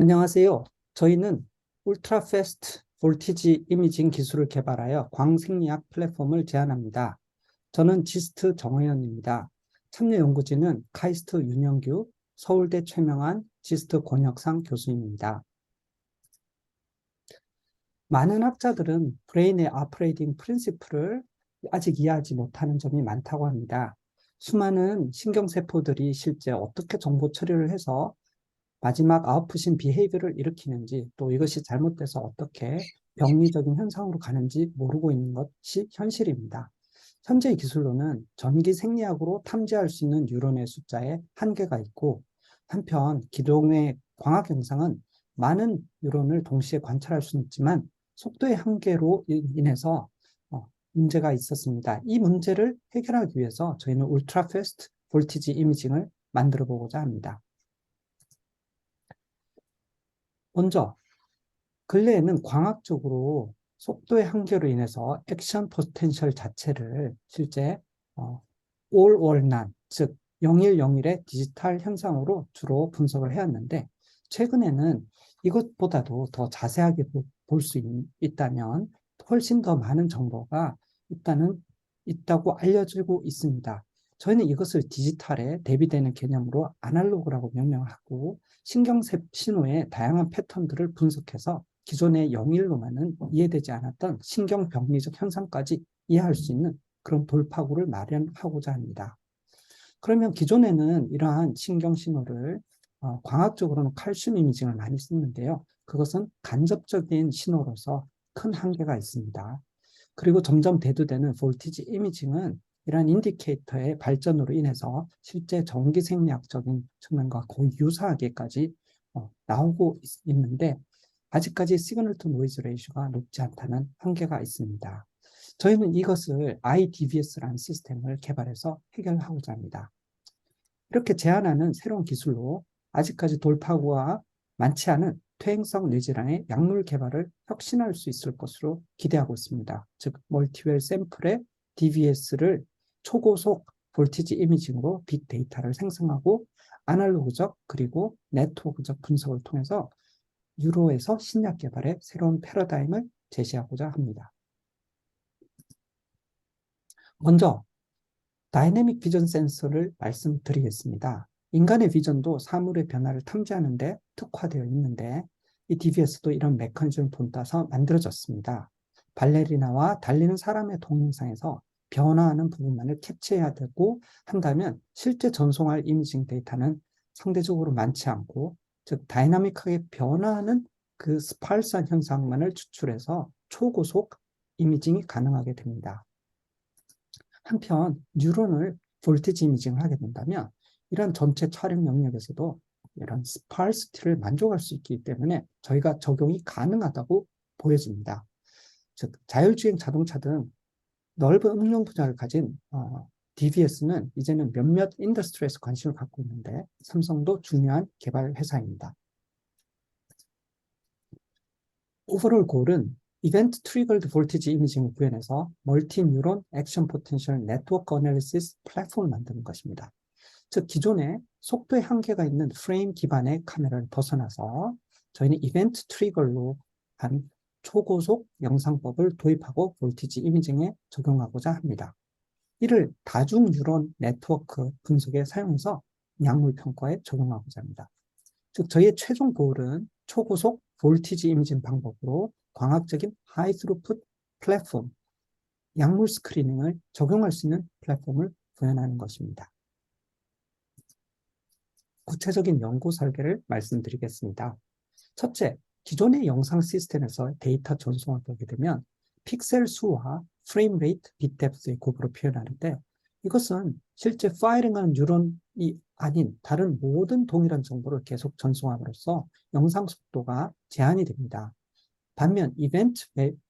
안녕하세요. 저희는 울트라 패스트 볼티지 이미징 기술을 개발하여 광생리학 플랫폼을 제안합니다. 저는 지스트 정호연입니다. 참여 연구진은 카이스트 윤영규, 서울대 최명한 지스트 권혁상 교수입니다. 많은 학자들은 브레인의 오퍼레이팅 프린시플을 아직 이해하지 못하는 점이 많다고 합니다. 수많은 신경세포들이 실제 어떻게 정보 처리를 해서 마지막 아웃풋인 비헤이비어를 일으키는지, 또 이것이 잘못돼서 어떻게 병리적인 현상으로 가는지 모르고 있는 것이 현실입니다. 현재의 기술로는 전기 생리학으로 탐지할 수 있는 뉴런의 숫자에 한계가 있고, 한편 기존의 광학 영상은 많은 뉴런을 동시에 관찰할 수는 있지만 속도의 한계로 인해서 문제가 있었습니다. 이 문제를 해결하기 위해서 저희는 울트라 패스트 볼티지 이미징을 만들어 보고자 합니다. 먼저 근래에는 광학적으로 속도의 한계로 인해서 액션 포텐셜 자체를 실제 all or none, 즉 0101의 디지털 현상으로 주로 분석을 해왔는데, 최근에는 이것보다도 더 자세하게 볼 수 있다면 훨씬 더 많은 정보가 있다고 알려지고 있습니다. 저희는 이것을 디지털에 대비되는 개념으로 아날로그라고 명명하고, 신경세 신호의 다양한 패턴들을 분석해서 기존의 영일로만은 이해되지 않았던 신경병리적 현상까지 이해할 수 있는 그런 돌파구를 마련하고자 합니다. 그러면 기존에는 이러한 신경신호를 광학적으로는 칼슘 이미징을 많이 쓰는데요. 그것은 간접적인 신호로서 큰 한계가 있습니다. 그리고 점점 대두되는 볼티지 이미징은 이러한 인디케이터의 발전으로 인해서 실제 전기 생리학적인 측면과 거의 유사하게까지 나오고 있는데, 아직까지 시그널 투 노이즈 레이쇼가 높지 않다는 한계가 있습니다. 저희는 이것을 IDVS라는 시스템을 개발해서 해결하고자 합니다. 이렇게 제안하는 새로운 기술로 아직까지 돌파구가 많지 않은 퇴행성 뇌질환의 약물 개발을 혁신할 수 있을 것으로 기대하고 있습니다. 즉, 멀티웰 샘플의 DVS를 초고속 볼티지 이미징으로 빅데이터를 생성하고 아날로그적 그리고 네트워크적 분석을 통해서 뉴로에서 신약 개발의 새로운 패러다임을 제시하고자 합니다. 먼저 다이내믹 비전 센서를 말씀드리겠습니다. 인간의 비전도 사물의 변화를 탐지하는 데 특화되어 있는데, 이 DBS도 이런 메커니즘을 본따서 만들어졌습니다. 발레리나와 달리는 사람의 동영상에서 변화하는 부분만을 캡처해야 되고 한다면 실제 전송할 이미징 데이터는 상대적으로 많지 않고, 즉 다이나믹하게 변화하는 그 스팔스한 현상만을 추출해서 초고속 이미징이 가능하게 됩니다. 한편 뉴런을 볼티지 이미징을 하게 된다면 이런 전체 촬영 영역에서도 이런 스파르시티를 만족할 수 있기 때문에 저희가 적용이 가능하다고 보여집니다. 즉 자율주행 자동차 등 넓은 응용 분야를 가진 DBS는 이제는 몇몇 인더스트리에서 관심을 갖고 있는데, 삼성도 중요한 개발 회사입니다. 오버롤 골은 이벤트 트리거드 볼티지 이미징을 구현해서 멀티 뉴런 액션 포텐셜 네트워크 어널리시스 플랫폼을 만드는 것입니다. 즉 기존에 속도의 한계가 있는 프레임 기반의 카메라를 벗어나서 저희는 이벤트 트리거로 한 초고속 영상법을 도입하고 볼티지 이미징에 적용하고자 합니다. 이를 다중 뉴런 네트워크 분석에 사용해서 약물 평가에 적용하고자 합니다. 즉 저희의 최종 고울은 초고속 볼티지 이미징 방법으로 광학적인 하이 스루풋 플랫폼, 약물 스크리닝을 적용할 수 있는 플랫폼을 구현하는 것입니다. 구체적인 연구 설계를 말씀드리겠습니다. 첫째, 기존의 영상 시스템에서 데이터 전송을 보게 되면 픽셀 수와 프레임 레이트, 빗 뎁스의 곱으로 표현하는데, 이것은 실제 파이링하는 뉴런이 아닌 다른 모든 동일한 정보를 계속 전송함으로써 영상 속도가 제한이 됩니다. 반면 이벤트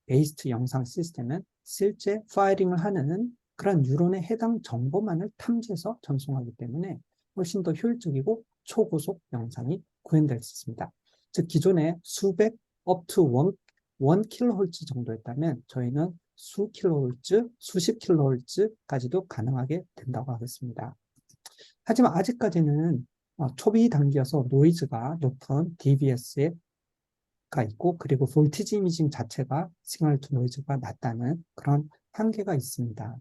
베이스드 영상 시스템은 실제 파이링을 하는 그런 뉴런의 해당 정보만을 탐지해서 전송하기 때문에 훨씬 더 효율적이고 초고속 영상이 구현될 수 있습니다. 즉 기존에 수백 up to 1kHz 정도였다면 저희는 수 킬로헤르츠, 수십 킬로헤르츠까지도 가능하게 된다고 하겠습니다. 하지만 아직까지는 초비 단계여서 노이즈가 높은 DBS가 있고, 그리고 볼티지 이미징 자체가 시그널 투 노이즈가 낮다는 그런 한계가 있습니다.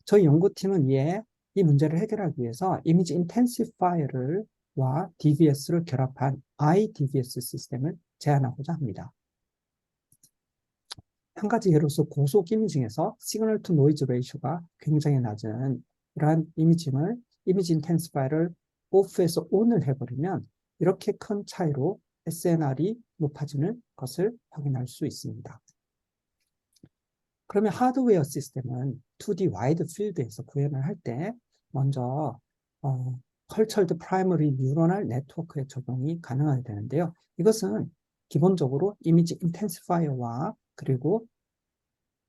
저희 연구팀은 이 문제를 해결하기 위해서 이미지 인텐시파이어를 와 DBS를 결합한 iDBS 시스템을 제안하고자 합니다. 한 가지 예로서 고속 이미징에서 시그널 투 노이즈 레이쇼가 굉장히 낮은 이러한 이미지 인텐시파이어를 오프에서 온을 해버리면 이렇게 큰 차이로 SNR이 높아지는 것을 확인할 수 있습니다. 그러면 하드웨어 시스템은 2D 와이드 필드에서 구현을 할 때 먼저 컬처드 프라이머리 뉴런ال 네트워크의 적용이 가능하게 되는데요. 이것은 기본적으로 이미지 인텐시파이어와 그리고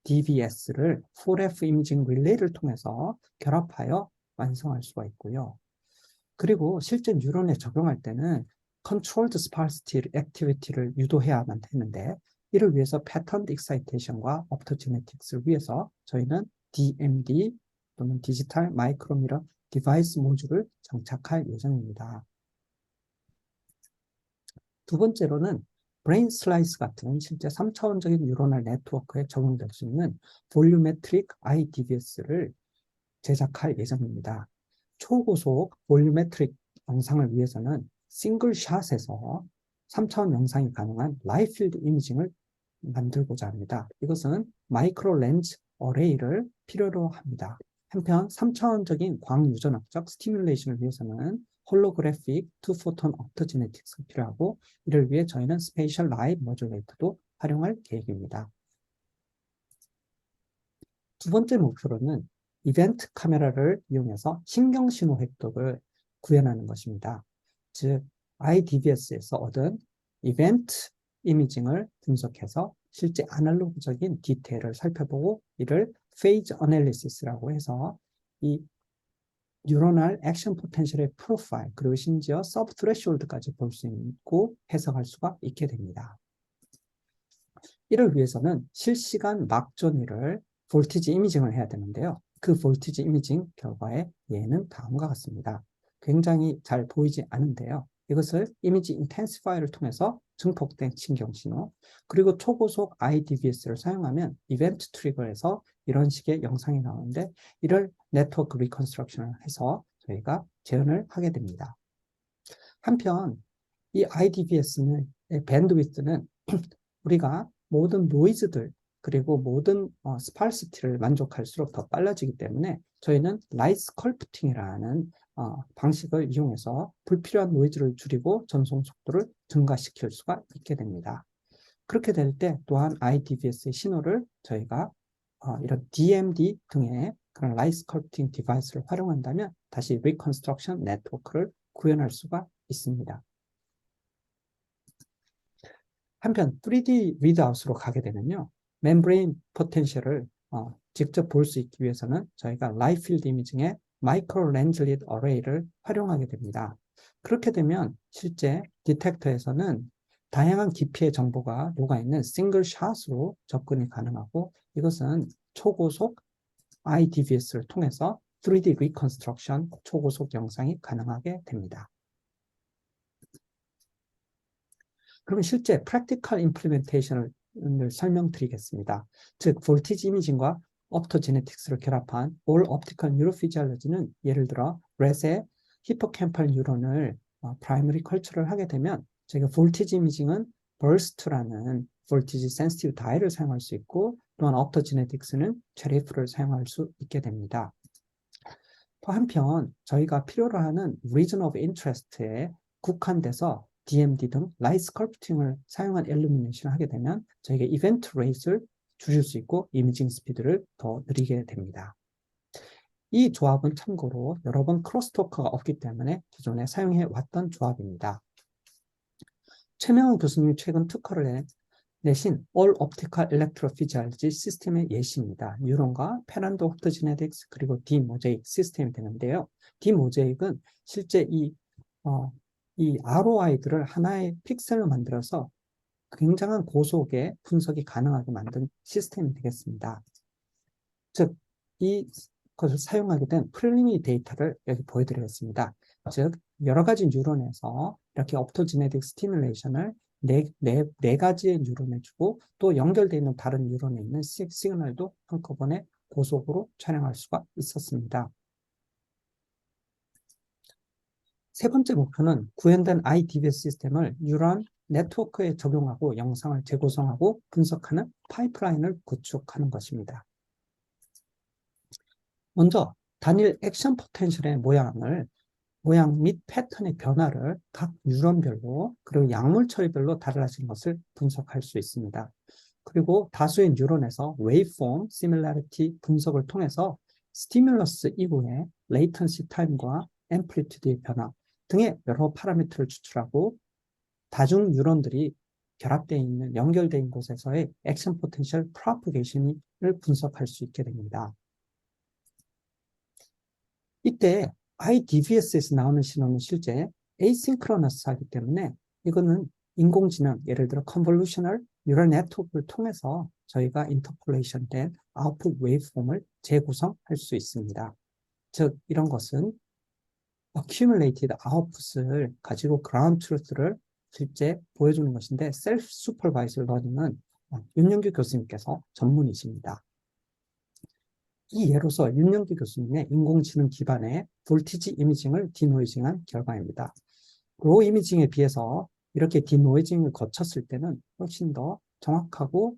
DBS를 4F 이미징 릴레이를 통해서 결합하여 완성할 수가 있고요. 그리고 실제 뉴런에 적용할 때는 controlled sparsity activity를 유도해야만 되는데 이를 위해서 patterned excitation과 optogenetics를 위해서 저희는 DMD 또는 디지털 마이크로미러 디바이스 모듈을 장착할 예정입니다. 두 번째로는 브레인 슬라이스 같은 실제 3차원적인 뉴런al 네트워크에 적용될 수 있는 볼유메트릭 iDBS를 제작할 예정입니다. 초고속 볼유메트릭 영상을 위해서는 싱글샷에서 3차원 영상이 가능한 라이필드 이미징을 만들고자 합니다. 이것은 마이크로 렌즈 어레이를 필요로 합니다. 한편 3차원적인 광유전학적 스티뮬레이션을 위해서는 홀로그래픽 투포톤 optogenetics가 필요하고 이를 위해 저희는 스페이셜 라이트 모듈레이터도 활용할 계획입니다. 두 번째 목표로는 이벤트 카메라를 이용해서 신경신호 획득을 구현하는 것입니다. 즉, iDBS에서 얻은 이벤트 이미징을 분석해서 실제 아날로그적인 디테일을 살펴보고 이를 페이즈 어널리시스라고 해서 이 뉴로널 액션 포텐셜의 프로파일 그리고 심지어 서브 트레시홀드까지 볼 수 있고 해석할 수가 있게 됩니다. 이를 위해서는 실시간 막존위를 볼티지 이미징을 해야 되는데요. 그 볼티지 이미징 결과의 예는 다음과 같습니다. 굉장히 잘 보이지 않은데요. 이것을 이미지 인텐시파이어를 통해서 증폭된 신경신호 그리고 초고속 iDBS를 사용하면 이벤트 트리거에서 이런 식의 영상이 나오는데 이를 네트워크 리컨스트럭션을 해서 저희가 재현을 하게 됩니다. 한편 이 iDBS의 밴드위드는 우리가 모든 노이즈들 그리고 모든 스팔시티를 만족할수록 더 빨라지기 때문에 저희는 라이트 스컬프팅이라는 방식을 이용해서 불필요한 노이즈를 줄이고 전송 속도를 증가시킬 수가 있게 됩니다. 그렇게 될 때 또한 iDBS의 신호를 저희가 이런 DMD 등의 그런 라이트 스컬프팅 디바이스를 활용한다면 다시 리컨스트럭션 네트워크를 구현할 수가 있습니다. 한편 3D 리드아웃으로 가게 되면요. 멤브레인 포텐셜을 직접 볼 수 있기 위해서는 저희가 라이트 필드 이미징의 마이크로 렌즈 리드 어레이를 활용하게 됩니다. 그렇게 되면 실제 디텍터에서는 다양한 깊이의 정보가 녹아있는 싱글 샷으로 접근이 가능하고 이것은 초고속 iDBS를 통해서 3D 리컨스트럭션 초고속 영상이 가능하게 됩니다. 그러면 실제 프랙티컬 임플리멘테이션을 설명드리겠습니다. 즉, 볼티지 이미징과 optogenetics를 결합한 All Optical Neurophysiology는 예를 들어 렛의 히포캠팔 뉴런을 프라이머리 컬처를 하게 되면 저희가 볼티지 이미징은 burst라는 볼티지 센시티브 다이를 사용할 수 있고 또한 optogenetics는 제리프를 사용할 수 있게 됩니다. 또 한편 저희가 필요로 하는 region of interest에 국한돼서 DMD 등 라이트 스컬프팅을 사용한 일루미네이션을 하게 되면 저희가 이벤트 레이트를 줄일 수 있고 이미징 스피드를 더 느리게 됩니다. 이 조합은 참고로 여러 번 크로스토커가 없기 때문에 기존에 사용해 왔던 조합입니다. 최명훈 교수님이 최근 특허를 내신 All Optical Electrophysiology 시스템의 예시입니다. 뉴런과 페란도 옵토제네틱스 그리고 디모제이크 시스템이 되는데요. 디모제이크는 실제 이 ROI들을 하나의 픽셀로 만들어서 굉장한 고속의 분석이 가능하게 만든 시스템이 되겠습니다. 즉, 이것을 사용하게 된 프리리미너리 데이터를 여기 보여드리겠습니다. 즉 여러 가지 뉴런에서 이렇게 optogenetic stimulation을 네 가지의 뉴런에 주고 또 연결되어 있는 다른 뉴런에 있는 시그널도 한꺼번에 고속으로 촬영할 수가 있었습니다. 세 번째 목표는 구현된 IDBS 시스템을 뉴런 네트워크에 적용하고 영상을 재구성하고 분석하는 파이프라인을 구축하는 것입니다. 먼저 단일 액션 포텐셜의 모양 및 패턴의 변화를 각 뉴런별로 그리고 약물 처리별로 달라진 것을 분석할 수 있습니다. 그리고 다수의 뉴런에서 웨이폼, 시밀라리티 분석을 통해서 스티뮬러스 이후에 레이턴시 타임과 앰플리튜드의 변화 등의 여러 파라미터를 추출하고 다중 뉴런들이 결합되어 있는 연결되어 있는 곳에서의 액션 포텐셜 프로퍼게이션을 분석할 수 있게 됩니다. 이때 IDVS에서 나오는 신호는 실제 에이싱크로너스하기 때문에 이거는 인공지능, 예를 들어 컨볼루셔널 뉴럴 네트워크를 통해서 저희가 인터폴레이션 된 아웃풋 웨이브폼을 재구성할 수 있습니다. 즉 이런 것은 accumulated output을 가지고 ground truth를 실제 보여주는 것인데 셀프 슈퍼바이저 러닝은 윤영규 교수님께서 전문이십니다. 이 예로서 윤영기 교수님의 인공지능 기반의 볼티지 이미징을 디노이징한 결과입니다. 로 이미징에 비해서 이렇게 디노이징을 거쳤을 때는 훨씬 더 정확하고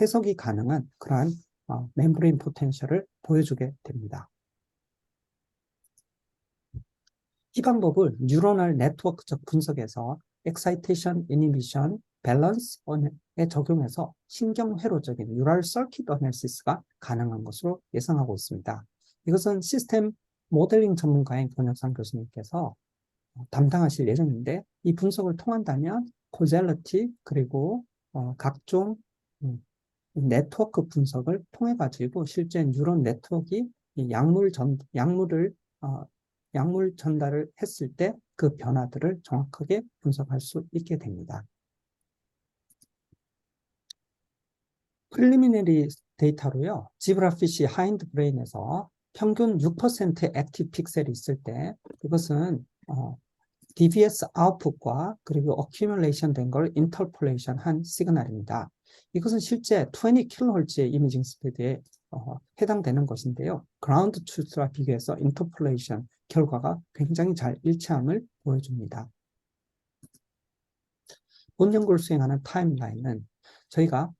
해석이 가능한 그러한 멤브레인 포텐셜을 보여주게 됩니다. 이 방법을 뉴로널 네트워크적 분석에서 엑사이테이션, 이니비션, 밸런스에 적용해서 신경회로적인 뉴럴 서킷 어널시스가 가능한 것으로 예상하고 있습니다. 이것은 시스템 모델링 전문가인 권혁상 교수님께서 담당하실 예정인데 이 분석을 통한다면 코젤러티 그리고 각종 네트워크 분석을 통해 가지고 실제 뉴런 네트워크가 약물 전달을 했을 때 그 변화들을 정확하게 분석할 수 있게 됩니다. 프리리미너리 데이터로요, 지브라피쉬 하인드 브레인에서 평균 6% 액티브 픽셀이 있을 때 이것은 DBS 아웃풋과 그리고 어큐뮬레이션 된 걸 인터폴레이션 한 시그널입니다. 이것은 실제 20kHz의 이미징 스피드에 해당되는 것인데요. 그라운드 트루스와 비교해서 인터폴레이션 결과가 굉장히 잘 일치함을 보여줍니다. 본 연구를 수행하는 타임라인은 저희가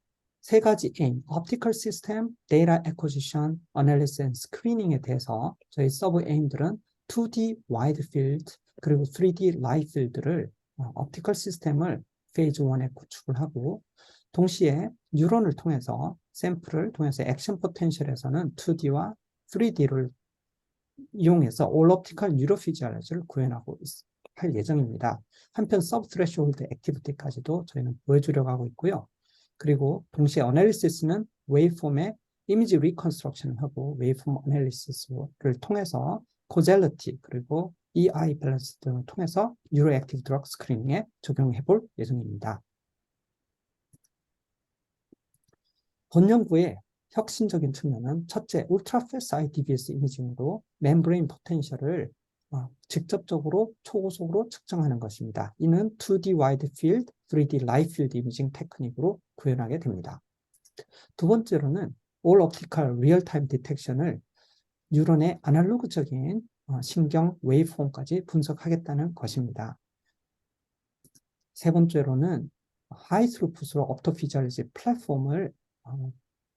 세 가지 에임, 옵티컬 시스템, 데이터 애쿼지션, 어널리시스 앤 스크리닝에 대해서 저희 서브 에임들은 2D 와이드 필드 그리고 3D 라이트 필드를 옵티컬 시스템을 페이즈 1에 구축을 하고 동시에 뉴런을 통해서 샘플을 통해서 액션 포텐셜에서는 2D와 3D를 이용해서 올 옵티컬 뉴로피지올로지를 구현하고 할 예정입니다. 한편 서브 스레시홀드 액티비티까지도 저희는 보여주려고 하고 있고요. 그리고 동시에 어널리시스는 웨이폼의 이미지 리컨스트럭션을 하고 웨이폼 어널리시스를 통해서 코젤리티 그리고 EI 밸런스 등을 통해서 뉴로 액티브 드럭 스크리닝에 적용해 볼 예정입니다. 본 연구의 혁신적인 측면은 첫째, 울트라 패스 IDBS 이미징으로 멤브레인 포텐셜을 직접적으로 초고속으로 측정하는 것입니다. 이는 2D 와이드 필드, 3D 라이트 필드 이미징 테크닉으로 구현하게 됩니다. 두 번째로는 올 옵티컬 리얼타임 디텍션을 뉴런의 아날로그적인 신경 웨이브폼까지 분석하겠다는 것입니다. 세 번째로는 하이 스루풋으로 옵토피지올로지 플랫폼을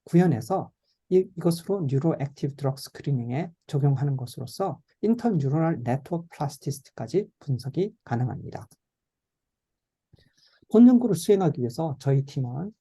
구현해서 이것으로 뉴로 액티브 드럭 스크리닝에 적용하는 것으로서 인터뉴로널 네트워크 플라스티시티까지 분석이 가능합니다. 본 연구를 수행하기 위해서 저희 팀은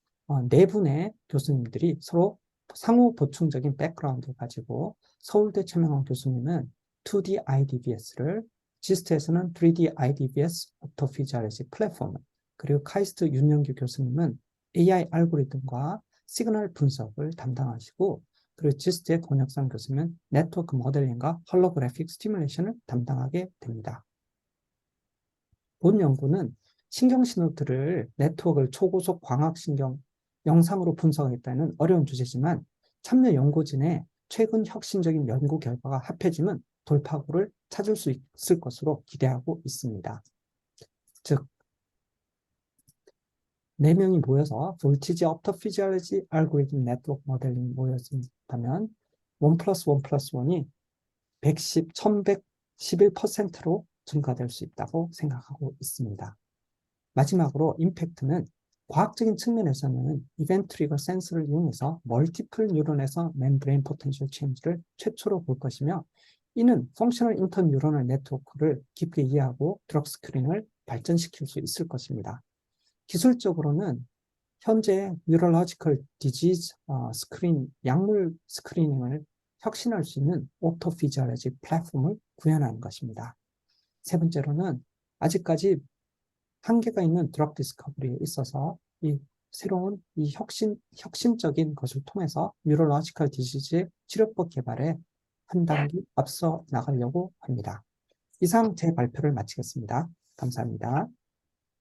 네 분의 교수님들이 서로 상호 보충적인 백그라운드를 가지고 서울대 최명환 교수님은 2D IDBS를, 지스트에서는 3D IDBS 옵토피지올로지 플랫폼, 그리고 카이스트 윤영규 교수님은 AI 알고리즘과 시그널 분석을 담당하시고 그리고 지스트의 권혁상 교수는 네트워크 모델링과 홀로그래픽 스티뮬레이션을 담당하게 됩니다. 본 연구는 신경신호들을 네트워크를 초고속 광학신경 영상으로 분석하겠다는 어려운 주제지만 참여 연구진의 최근 혁신적인 연구 결과가 합해지면 돌파구를 찾을 수 있을 것으로 기대하고 있습니다. 즉, 4명이 모여서 볼티지 업터 피지올로지 알고리즘 네트워크 모델링 모였다면 1 플러스 1 플러스 1이 1111%로 증가될 수 있다고 생각하고 있습니다. 마지막으로 임팩트는 과학적인 측면에서는 이벤트 트리거 센서를 이용해서 멀티플 뉴런에서 멤브레인 포텐셜 체인지를 최초로 볼 것이며 이는 펑셔널 인터 뉴런을 네트워크를 깊게 이해하고 드럭 스크린을 발전시킬 수 있을 것입니다. 기술적으로는 현재 뉴럴로지컬 디지즈 스크린, 약물 스크리닝을 혁신할 수 있는 오토피지올로지 플랫폼을 구현하는 것입니다. 세 번째로는 아직까지 한계가 있는 드럭 디스커버리에 있어서 이 새로운 이 혁신적인 것을 통해서 뉴럴로지컬 디지즈의 치료법 개발에 한 단계 앞서 나가려고 합니다. 이상 제 발표를 마치겠습니다. 감사합니다.